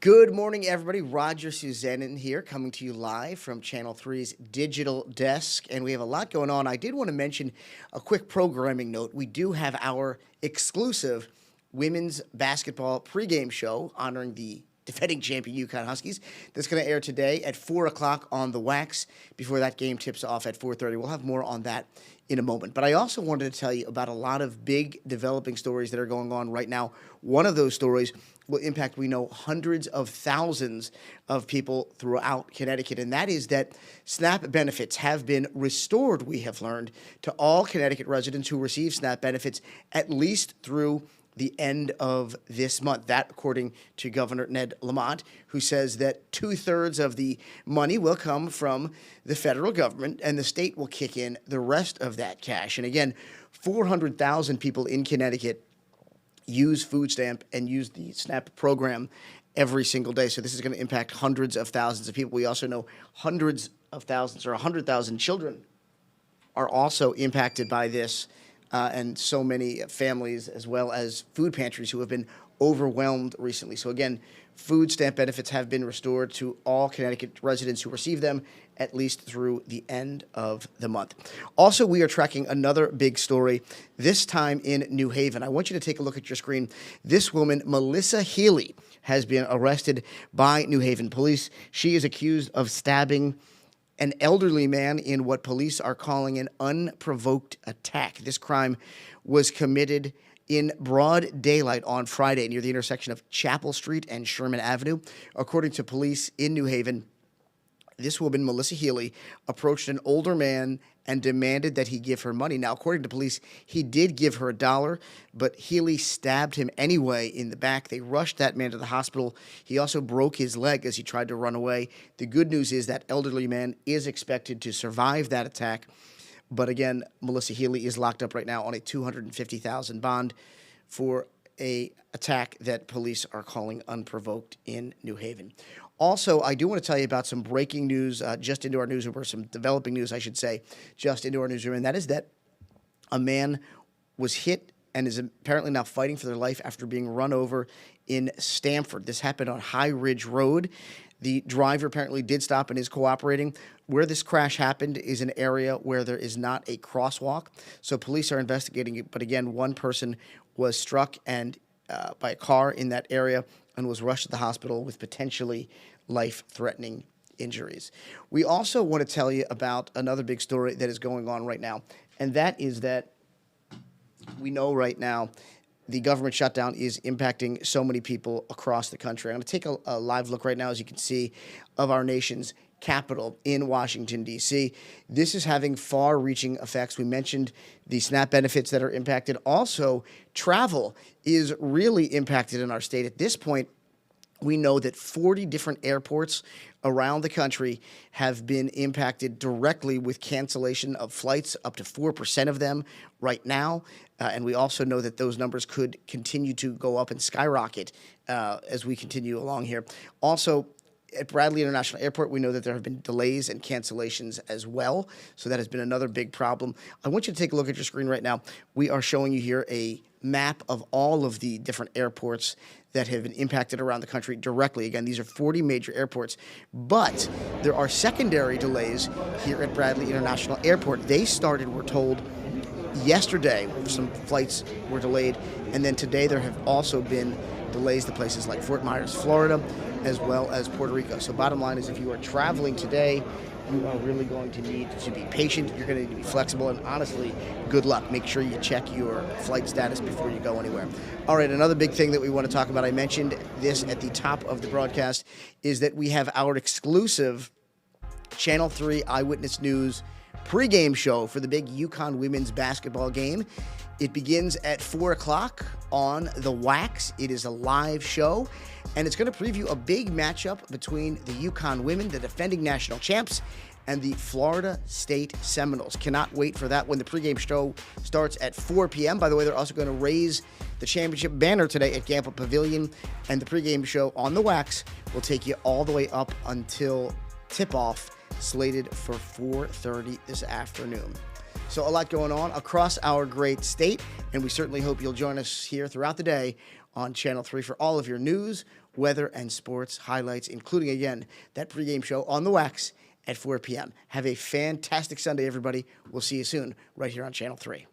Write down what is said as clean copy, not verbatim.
Good morning, everybody. Roger Susanin here, coming to you live from Channel 3's digital desk, and we have a lot going on. I did want to mention a quick programming note. We do have our exclusive women's basketball pregame show honoring the defending champion UConn Huskies. That's going to air today at 4 o'clock on the Wax before that game tips off at 4:30. We'll have more on that in a moment. But I also wanted to tell you about a lot of big developing stories that are going on right now. One of those stories will impact, we know, hundreds of thousands of people throughout Connecticut, and that is that SNAP benefits have been restored, we have learned, to all Connecticut residents who receive SNAP benefits at least through the end of this month. That, according to Governor Ned Lamont, who says that 2/3 of the money will come from the federal government and the state will kick in the rest of that cash. And again, 400,000 people in Connecticut use food stamp and use the SNAP program every single day. So this is going to impact hundreds of thousands of people. We also know hundreds of thousands or 100,000 children are also impacted by this. And so many families, as well as food pantries, who have been overwhelmed recently. So again, food stamp benefits have been restored to all Connecticut residents who receive them at least through the end of the month. Also, we are tracking another big story, this time in New Haven. I want you to take a look at your screen. This woman, Melissa Healy, has been arrested by New Haven police. She is accused of stabbing an elderly man in what police are calling an unprovoked attack. This crime was committed in broad daylight on Friday near the intersection of Chapel Street and Sherman Avenue. According to police in New Haven, this woman, Melissa Healy, approached an older man and demanded that he give her money. Now, according to police, he did give her $1, but Healy stabbed him anyway in the back. They rushed that man to the hospital. He also broke his leg as he tried to run away. The good news is that elderly man is expected to survive that attack. But again, Melissa Healy is locked up right now on a $250,000 bond for an attack that police are calling unprovoked in New Haven. Also, I do want to tell you about some breaking news just into our newsroom, or some developing news, I should say, just into our newsroom, and that is that a man was hit and is apparently now fighting for their life after being run over in Stamford. This happened on High Ridge Road. The driver apparently did stop and is cooperating. Where this crash happened is an area where there is not a crosswalk, so police are investigating it. But again, one person was struck and by a car in that area and was rushed to the hospital with potentially life-threatening injuries. We also want to tell you about another big story that is going on right now, and that is that we know right now the government shutdown is impacting so many people across the country. I'm going to take a live look right now, as you can see, of our nation's capital in Washington, D.C. This is having far-reaching effects. We mentioned the SNAP benefits that are impacted. Also, travel is really impacted in our state. At this point, we know that 40 different airports around the country have been impacted directly with cancellation of flights, up to 4% of them right now. And we also know that those numbers could continue to go up and skyrocket as we continue along here. Also, at Bradley International Airport, we know that there have been delays and cancellations as well. So that has been another big problem. I want you to take a look at your screen right now. We are showing you here a map of all of the different airports that have been impacted around the country directly. Again, these are 40 major airports, but there are secondary delays here at Bradley International Airport. They started, we're told, yesterday. Some flights were delayed, and then today there have also been delays to places like Fort Myers, Florida, as well as Puerto Rico. So bottom line is, if you are traveling today, you are really going to need to be patient. You're going to need to be flexible, and honestly, good luck. Make sure you check your flight status before you go anywhere. All right, another big thing that we want to talk about, I mentioned this at the top of the broadcast, is that we have our exclusive Channel 3 Eyewitness News pregame show for the big UConn women's basketball game. It begins at 4 o'clock on the Wax. It is a live show, and it's going to preview a big matchup between the UConn women, the defending national champs, and the Florida State Seminoles. Cannot wait for that when the pregame show starts at 4 p.m. By the way, they're also going to raise the championship banner today at Gamble Pavilion, and the pregame show on the Wax will take you all the way up until tip-off, slated for 4:30 this afternoon. So a lot going on across our great state, and we certainly hope you'll join us here throughout the day on Channel 3 for all of your news, weather and sports highlights, including, again, that pregame show on the Wax at 4 p.m. Have a fantastic Sunday, everybody. We'll see you soon right here on Channel 3.